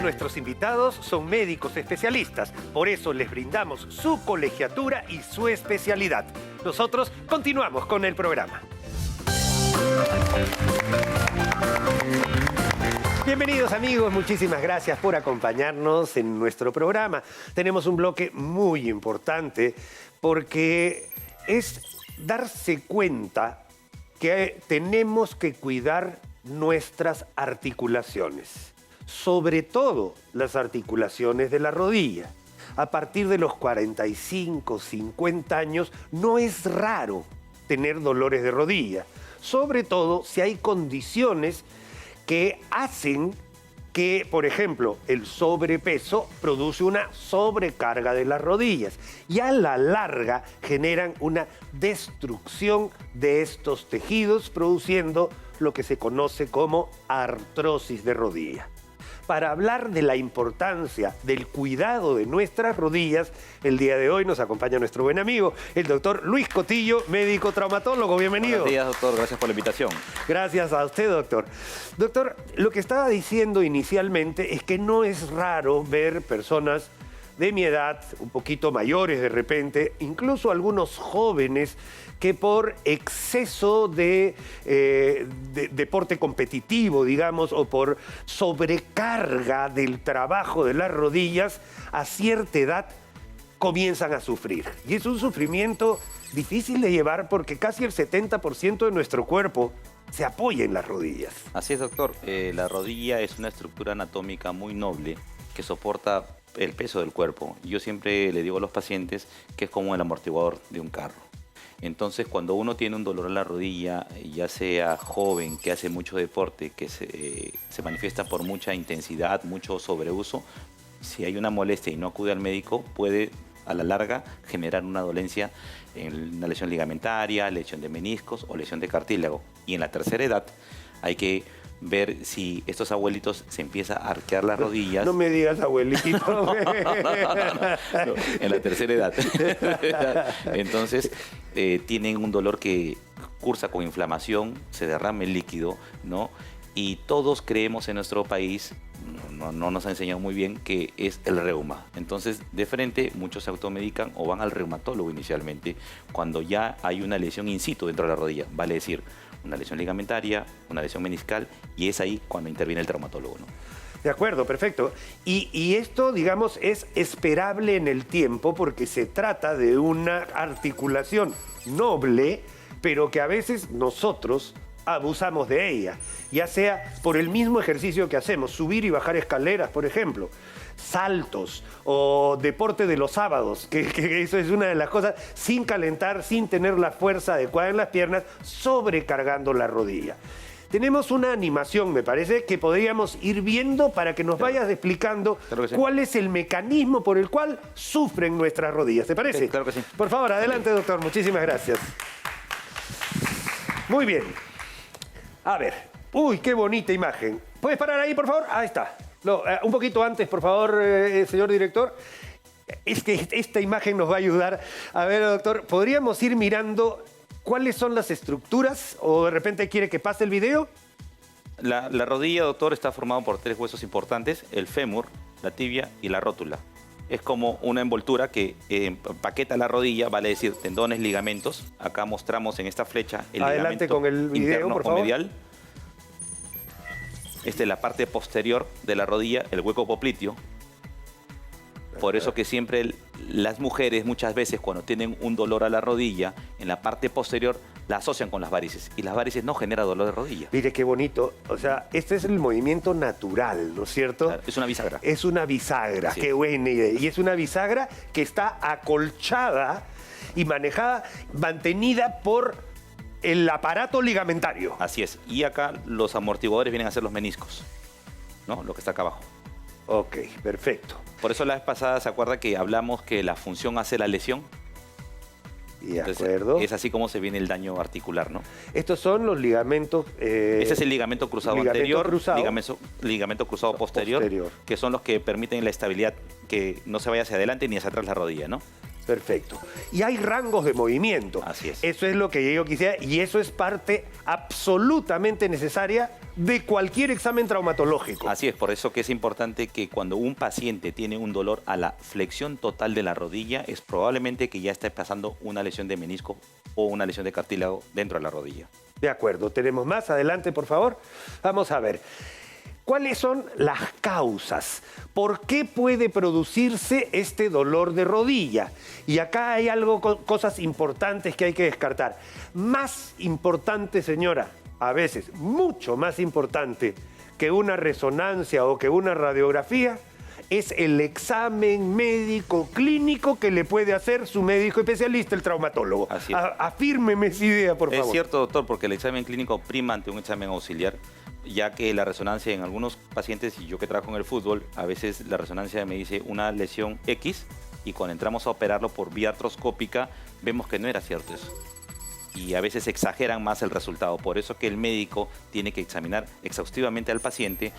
Todos nuestros invitados son médicos especialistas, por eso les brindamos su colegiatura y su especialidad. Nosotros continuamos con el programa. Bienvenidos amigos, muchísimas gracias por acompañarnos en nuestro programa. Tenemos un bloque muy importante porque es darse cuenta que tenemos que cuidar nuestras articulaciones, sobre todo las articulaciones de la rodilla. A partir de los 45, 50 años no es raro tener dolores de rodilla, sobre todo si hay condiciones que hacen que, por ejemplo, el sobrepeso produce una sobrecarga de las rodillas y a la larga generan una destrucción de estos tejidos, produciendo lo que se conoce como artrosis de rodilla. Para hablar de la importancia del cuidado de nuestras rodillas, el día de hoy nos acompaña nuestro buen amigo, el doctor Luis Cotillo, médico traumatólogo. Bienvenido. Buenos días, doctor. Gracias por la invitación. Gracias a usted, doctor. Doctor, lo que estaba diciendo inicialmente es que no es raro ver personas de mi edad, un poquito mayores de repente, incluso algunos jóvenes que por exceso de deporte competitivo, digamos, o por sobrecarga del trabajo de las rodillas, a cierta edad comienzan a sufrir. Y es un sufrimiento difícil de llevar porque casi el 70% de nuestro cuerpo se apoya en las rodillas. Así es, doctor. La rodilla es una estructura anatómica muy noble que soporta el peso del cuerpo. Yo siempre le digo a los pacientes que es como el amortiguador de un carro. Entonces, cuando uno tiene un dolor en la rodilla, ya sea joven, que hace mucho deporte, que se manifiesta por mucha intensidad, mucho sobreuso, si hay una molestia y no acude al médico, puede a la larga generar una dolencia, una lesión ligamentaria, lesión de meniscos o lesión de cartílago. Y en la tercera edad hay que ver si estos abuelitos se empieza a arquear las rodillas. No me digas abuelito. No, en la tercera edad. Entonces, tienen un dolor que cursa con inflamación, se derrama el líquido, ¿no? Y todos creemos en nuestro país, no nos ha enseñado muy bien, que es el reuma. Entonces, de frente, muchos se automedican o van al reumatólogo inicialmente cuando ya hay una lesión in situ dentro de la rodilla, vale decir, una lesión ligamentaria, una lesión meniscal, y es ahí cuando interviene el traumatólogo, ¿no? De acuerdo, perfecto. Y esto, digamos, es esperable en el tiempo porque se trata de una articulación noble, pero que a veces nosotros abusamos de ella, ya sea por el mismo ejercicio que hacemos, subir y bajar escaleras, por ejemplo, saltos o deporte de los sábados, que eso es una de las cosas, sin calentar, sin tener la fuerza adecuada en las piernas, sobrecargando la rodilla. Tenemos una animación, me parece, que podríamos ir viendo para que nos vayas explicando cuál es el mecanismo por el cual sufren nuestras rodillas. ¿Te parece? Sí, claro que sí. Por favor, adelante, doctor. Muchísimas gracias. Muy bien. A ver. Uy, qué bonita imagen. ¿Puedes parar ahí, por favor? Ahí está. No, un poquito antes, por favor, señor director. Es que esta imagen nos va a ayudar. A ver, doctor, ¿podríamos ir mirando cuáles son las estructuras? ¿O de repente quiere que pase el video? La rodilla, doctor, está formada por 3 huesos importantes: el fémur, la tibia y la rótula. Es como una envoltura que empaqueta la rodilla, vale decir, tendones, ligamentos. Acá mostramos en esta flecha el adelante ligamento con el video, interno por o favor. medial. Esta es la parte posterior de la rodilla, el hueco popliteo. Por eso que siempre las mujeres muchas veces cuando tienen un dolor a la rodilla, en la parte posterior la asocian con las varices. Y las varices no generan dolor de rodilla. Mire qué bonito. O sea, este es el movimiento natural, ¿no es cierto? Claro, es una bisagra. Es una bisagra, Sí. qué buena idea. Y es una bisagra que está acolchada y manejada, mantenida por el aparato ligamentario. Así es. Y acá los amortiguadores vienen a ser los meniscos, ¿no? Lo que está acá abajo. Ok, perfecto. Por eso la vez pasada se acuerda que hablamos que la función hace la lesión. De Entonces, acuerdo. es así como se viene el daño articular, ¿no? Estos son los ligamentos... Ese es el ligamento cruzado ligamento anterior, cruzado. ligamento cruzado posterior, que son los que permiten la estabilidad, que no se vaya hacia adelante ni hacia atrás la rodilla, ¿no? Perfecto. Y hay rangos de movimiento. Así es. Eso es lo que yo quisiera y eso es parte absolutamente necesaria de cualquier examen traumatológico. Así es, por eso que es importante que cuando un paciente tiene un dolor a la flexión total de la rodilla, es probablemente que ya esté pasando una lesión de menisco o una lesión de cartílago dentro de la rodilla. De acuerdo, tenemos más. Adelante, por favor. Vamos a ver. ¿Cuáles son las causas? ¿Por qué puede producirse este dolor de rodilla? Y acá hay cosas importantes que hay que descartar. Más importante, señora, a veces mucho más importante que una resonancia o que una radiografía, es el examen médico clínico que le puede hacer su médico especialista, el traumatólogo. Así es. Afírmeme esa idea, por favor. Es cierto, doctor, porque el examen clínico prima ante un examen auxiliar, ya que la resonancia en algunos pacientes, y yo que trabajo en el fútbol, a veces la resonancia me dice una lesión X, y cuando entramos a operarlo por vía artroscópica, vemos que no era cierto eso. Y a veces exageran más el resultado. Por eso que el médico tiene que examinar exhaustivamente al paciente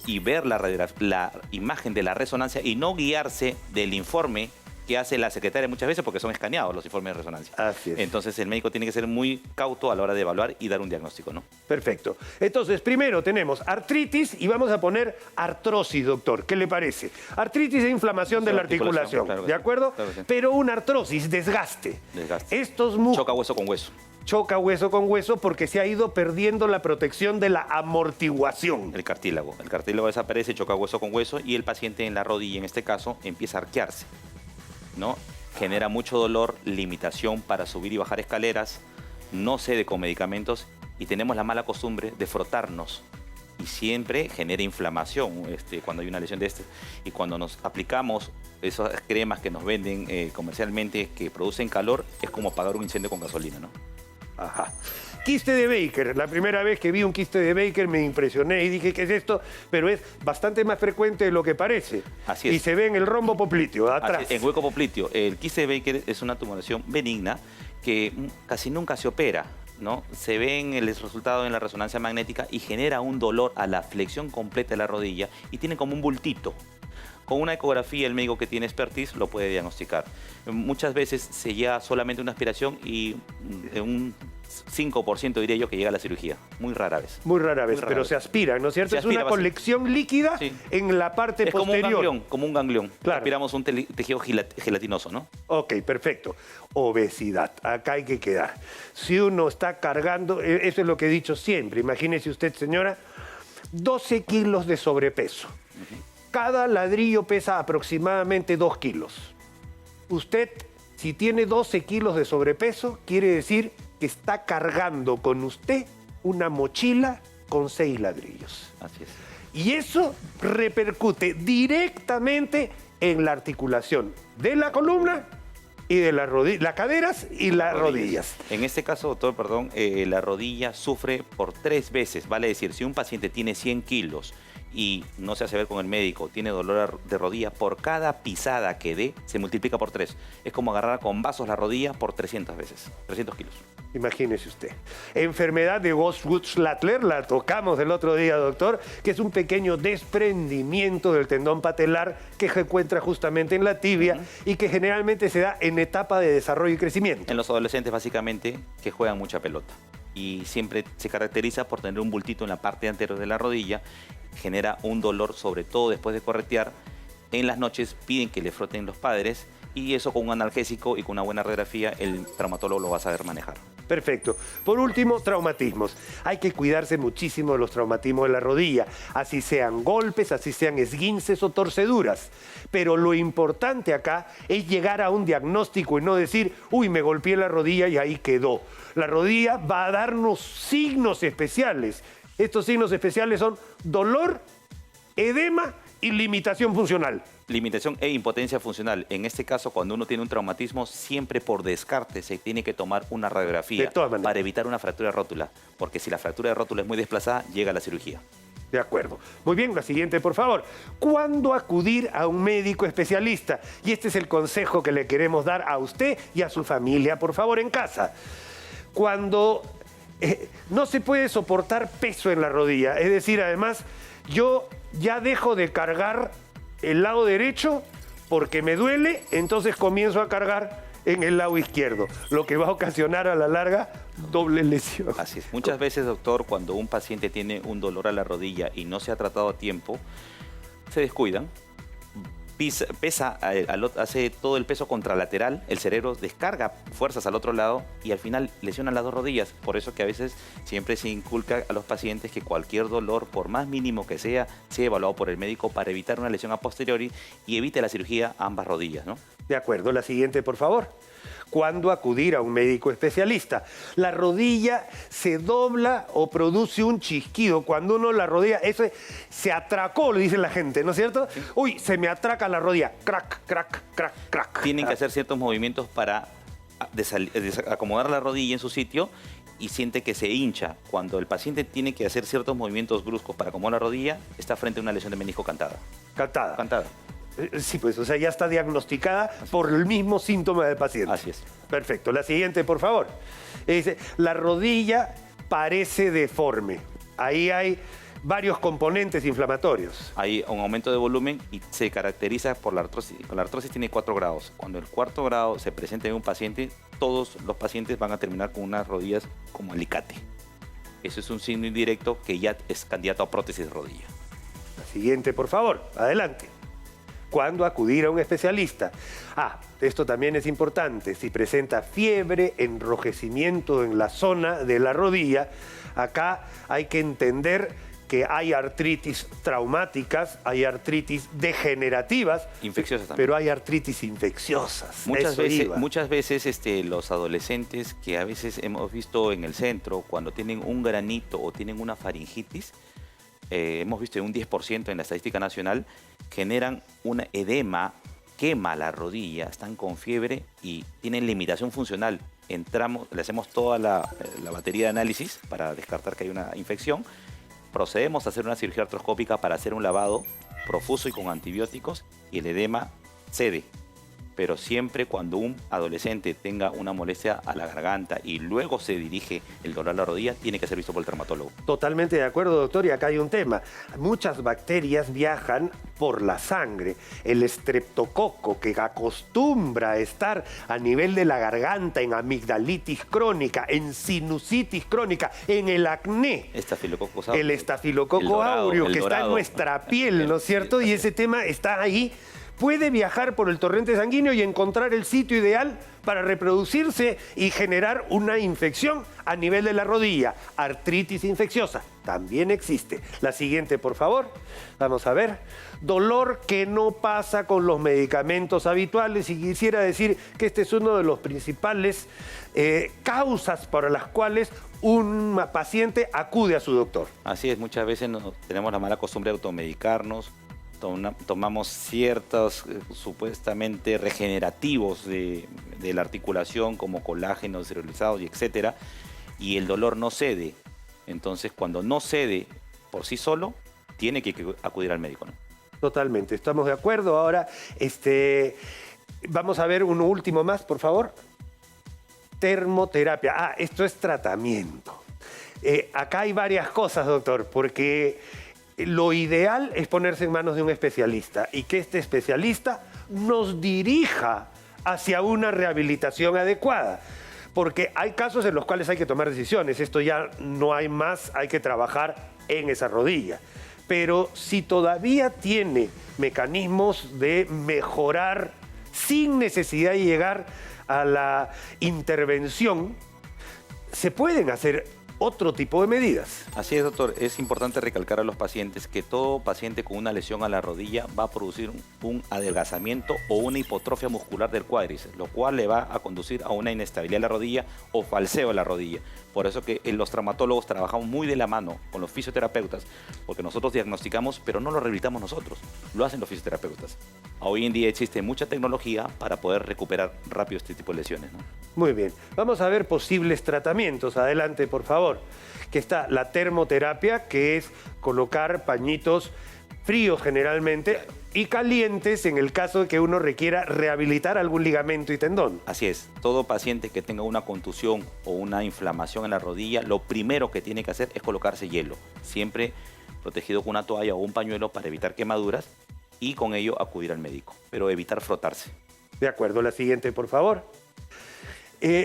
y ver la imagen de la resonancia y no guiarse del informe que hace la secretaria muchas veces, porque son escaneados los informes de resonancia. Así es. Entonces el médico tiene que ser muy cauto a la hora de evaluar y dar un diagnóstico, ¿no? Perfecto. Entonces, primero tenemos artritis y vamos a poner artrosis, doctor. ¿Qué le parece? Artritis es inflamación de la articulación, claro que ¿de sí. acuerdo? Claro que sí. Pero una artrosis, desgaste. Desgaste. Estos músculos... Choca hueso con hueso. Choca hueso con hueso porque se ha ido perdiendo la protección de la amortiguación. El cartílago. El cartílago desaparece, choca hueso con hueso y el paciente en la rodilla, en este caso, empieza a arquearse, ¿no? Genera mucho dolor, limitación para subir y bajar escaleras, no cede con medicamentos y tenemos la mala costumbre de frotarnos. Y siempre genera inflamación cuando hay una lesión de este. Y cuando nos aplicamos esas cremas que nos venden comercialmente que producen calor, es como apagar un incendio con gasolina, ¿no? Ajá. Quiste de Baker. La primera vez que vi un quiste de Baker me impresioné y dije, ¿qué es esto? Pero es bastante más frecuente de lo que parece. Así es. Y se ve en el rombo popliteo, atrás. En hueco popliteo. El quiste de Baker es una tumoración benigna que casi nunca se opera, ¿no? Se ve en el resultado en la resonancia magnética y genera un dolor a la flexión completa de la rodilla y tiene como un bultito. Con una ecografía, el médico que tiene expertise lo puede diagnosticar. Muchas veces se lleva solamente una aspiración y un 5% diría yo que llega a la cirugía. Muy rara vez. Muy rara vez, pero vez. se aspiran, ¿no es cierto? Se Es aspira, una colección líquida sí, en la parte es posterior. Como un ganglión. Claro. Aspiramos un tejido gelatinoso, ¿no? Ok, perfecto. Obesidad, acá hay que quedar. Si uno está cargando, eso es lo que he dicho siempre, imagínese usted, señora, 12 kilos de sobrepeso. Cada ladrillo pesa aproximadamente 2 kilos. Usted, si tiene 12 kilos de sobrepeso, quiere decir que está cargando con usted una mochila con 6 ladrillos. Así es. Y eso repercute directamente en la articulación de la columna y de las caderas y las rodillas. En este caso, doctor, perdón, la rodilla sufre por 3 veces. Vale decir, si un paciente tiene 100 kilos y no se hace ver con el médico, tiene dolor de rodilla, por cada pisada que dé, se multiplica por 3. Es como agarrar con vasos la rodilla por 300 veces, 300 kilos. Imagínese usted. Enfermedad de Goswitz-Schlatter, la tocamos el otro día, doctor, que es un pequeño desprendimiento del tendón patelar que se encuentra justamente en la tibia y que generalmente se da en etapa de desarrollo y crecimiento. En los adolescentes, básicamente, que juegan mucha pelota. Y siempre se caracteriza por tener un bultito en la parte anterior de la rodilla, genera un dolor, sobre todo después de corretear. En las noches piden que le froten los padres y eso con un analgésico y con una buena radiografía el traumatólogo lo va a saber manejar. Perfecto. Por último, traumatismos. Hay que cuidarse muchísimo de los traumatismos de la rodilla, así sean golpes, así sean esguinces o torceduras. Pero lo importante acá es llegar a un diagnóstico y no decir, uy, me golpeé la rodilla y ahí quedó. La rodilla va a darnos signos especiales. Estos signos especiales son dolor, edema y limitación funcional. Limitación e impotencia funcional. En este caso, cuando uno tiene un traumatismo, siempre por descarte se tiene que tomar una radiografía De todas maneras. para evitar una fractura de rótula. Porque si la fractura de rótula es muy desplazada, llega a la cirugía. De acuerdo. Muy bien, la siguiente, por favor. ¿Cuándo acudir a un médico especialista? Y este es el consejo que le queremos dar a usted y a su familia, por favor, en casa. Cuando no se puede soportar peso en la rodilla, es decir, además, yo ya dejo de cargar el lado derecho porque me duele, entonces comienzo a cargar en el lado izquierdo, lo que va a ocasionar a la larga doble lesión. Así es. Muchas veces, doctor, cuando un paciente tiene un dolor a la rodilla y no se ha tratado a tiempo, se descuidan, hace todo el peso contralateral, el cerebro descarga fuerzas al otro lado y al final lesiona las dos rodillas. Por eso que a veces siempre se inculca a los pacientes que cualquier dolor, por más mínimo que sea evaluado por el médico para evitar una lesión a posteriori y evite la cirugía a ambas rodillas, ¿no? De acuerdo. La siguiente, por favor. ¿Cuándo acudir a un médico especialista? La rodilla se dobla o produce un chisquido. Cuando uno la rodilla, eso se atracó, le dice la gente, ¿no es cierto? Sí. Uy, se me atraca la rodilla. Crack, crack, crack, crack. Tienen que hacer ciertos movimientos para acomodar la rodilla en su sitio y siente que se hincha. Cuando el paciente tiene que hacer ciertos movimientos bruscos para acomodar la rodilla, está frente a una lesión de menisco cantada. Cantada. Cantada. Sí, pues, o sea, ya está diagnosticada por el mismo síntoma del paciente. Así es. Perfecto. La siguiente, por favor. Dice, la rodilla parece deforme. Ahí hay varios componentes inflamatorios. Hay un aumento de volumen y se caracteriza por la artrosis. La artrosis tiene 4 grados. Cuando el 4º grado se presenta en un paciente, todos los pacientes van a terminar con unas rodillas como alicate. Eso es un signo indirecto que ya es candidato a prótesis de rodilla. La siguiente, por favor. Adelante. ¿Cuándo acudir a un especialista? Esto también es importante. Si presenta fiebre, enrojecimiento en la zona de la rodilla, acá hay que entender que hay artritis traumáticas, hay artritis degenerativas, infecciosas también. Pero hay artritis infecciosas. Muchas veces los adolescentes que a veces hemos visto en el centro, cuando tienen un granito o tienen una faringitis, hemos visto un 10% en la estadística nacional, generan un edema, quema la rodilla, están con fiebre y tienen limitación funcional. Le hacemos toda la batería de análisis para descartar que hay una infección. Procedemos a hacer una cirugía artroscópica para hacer un lavado profuso y con antibióticos y el edema cede. Pero siempre cuando un adolescente tenga una molestia a la garganta y luego se dirige el dolor a la rodilla, tiene que ser visto por el traumatólogo. Totalmente de acuerdo, doctor, y acá hay un tema. Muchas bacterias viajan por la sangre. El estreptococo, que acostumbra a estar a nivel de la garganta, en amigdalitis crónica, en sinusitis crónica, en el acné. El estafilococo áureo, que está en nuestra piel, ¿no es cierto? Y ese tema está ahí. Puede viajar por el torrente sanguíneo y encontrar el sitio ideal para reproducirse y generar una infección a nivel de la rodilla. Artritis infecciosa también existe. La siguiente, por favor. Vamos a ver. Dolor que no pasa con los medicamentos habituales. Y quisiera decir que este es uno de los principales causas para las cuales un paciente acude a su doctor. Así es, muchas veces tenemos la mala costumbre de automedicarnos. Tomamos ciertos supuestamente regenerativos de la articulación como colágenos hidrolizados y etcétera, y el dolor no cede. Entonces, cuando no cede por sí solo, tiene que acudir al médico, ¿no? Totalmente, estamos de acuerdo. Ahora, vamos a ver uno último más, por favor. Termoterapia. Esto es tratamiento. Acá hay varias cosas, doctor, porque lo ideal es ponerse en manos de un especialista y que este especialista nos dirija hacia una rehabilitación adecuada. Porque hay casos en los cuales hay que tomar decisiones. Esto ya no hay más, hay que trabajar en esa rodilla. Pero si todavía tiene mecanismos de mejorar sin necesidad de llegar a la intervención, se pueden hacer otro tipo de medidas. Así es, doctor. Es importante recalcar a los pacientes que todo paciente con una lesión a la rodilla va a producir un adelgazamiento o una hipotrofia muscular del cuádriceps, lo cual le va a conducir a una inestabilidad de la rodilla o falseo de la rodilla. Por eso que los traumatólogos trabajamos muy de la mano con los fisioterapeutas, porque nosotros diagnosticamos, pero no lo rehabilitamos nosotros, lo hacen los fisioterapeutas. Hoy en día existe mucha tecnología para poder recuperar rápido este tipo de lesiones, ¿no? Muy bien. Vamos a ver posibles tratamientos. Adelante, por favor. Que está la termoterapia, que es colocar pañitos fríos generalmente y calientes en el caso de que uno requiera rehabilitar algún ligamento y tendón. Así es. Todo paciente que tenga una contusión o una inflamación en la rodilla, lo primero que tiene que hacer es colocarse hielo, siempre protegido con una toalla o un pañuelo para evitar quemaduras y con ello acudir al médico, pero evitar frotarse. De acuerdo. La siguiente, por favor.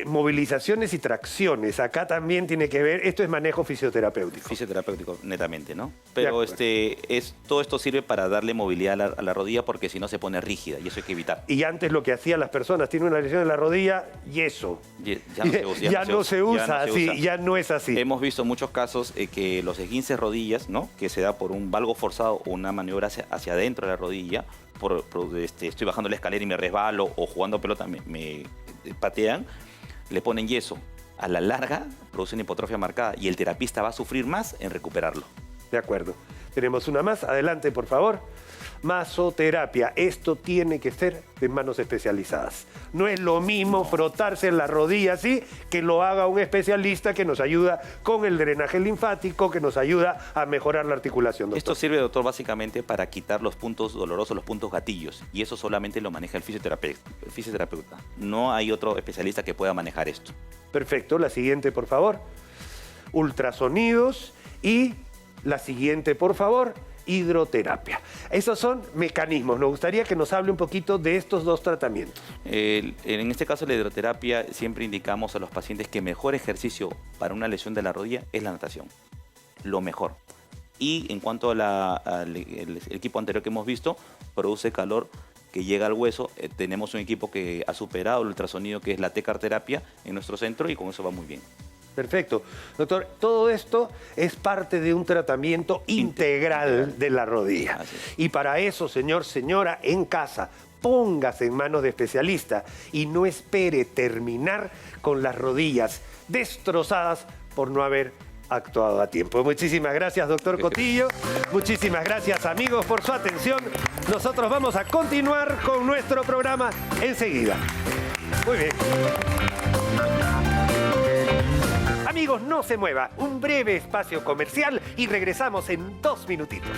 movilizaciones y tracciones. Acá también tiene que ver, esto es manejo fisioterapéutico. Fisioterapéutico, netamente, ¿no? Pero acuerdo. todo esto sirve para darle movilidad a la rodilla porque si no se pone rígida y eso hay que evitar. Y antes lo que hacían las personas, tienen una lesión en la rodilla, yeso. Ya no se usa. Ya no se usa así, ya no es así. Hemos visto muchos casos que los esguinces rodillas, ¿no? Que se da por un valgo forzado o una maniobra hacia adentro de la rodilla, estoy bajando la escalera y me resbalo o jugando pelota me patean, le ponen yeso. A la larga produce una hipotrofia marcada y el terapista va a sufrir más en recuperarlo. De acuerdo. Tenemos una más. Adelante, por favor. Masoterapia. Esto tiene que ser de manos especializadas. No es lo mismo frotarse en la rodilla así que lo haga un especialista que nos ayuda con el drenaje linfático, que nos ayuda a mejorar la articulación, doctor. Esto sirve, doctor, básicamente para quitar los puntos dolorosos, los puntos gatillos. Y eso solamente lo maneja el fisioterapeuta. No hay otro especialista que pueda manejar esto. Perfecto. La siguiente, por favor. Ultrasonidos. Y la siguiente, por favor, hidroterapia. Esos son mecanismos. Nos gustaría que nos hable un poquito de estos dos tratamientos. En este caso, la hidroterapia, siempre indicamos a los pacientes que mejor ejercicio para una lesión de la rodilla es la natación. Lo mejor. Y en cuanto al equipo anterior que hemos visto, produce calor que llega al hueso. Tenemos un equipo que ha superado el ultrasonido, que es la Tecar-terapia, en nuestro centro, y con eso va muy bien. Perfecto. Doctor, todo esto es parte de un tratamiento integral de la rodilla. Así es. Y para eso, señor, señora, en casa, póngase en manos de especialista y no espere terminar con las rodillas destrozadas por no haber actuado a tiempo. Muchísimas gracias, doctor Cotillo. Muchísimas gracias, amigos, por su atención. Nosotros vamos a continuar con nuestro programa enseguida. Muy bien. Amigos, no se mueva. Un breve espacio comercial y regresamos en 2 minutitos.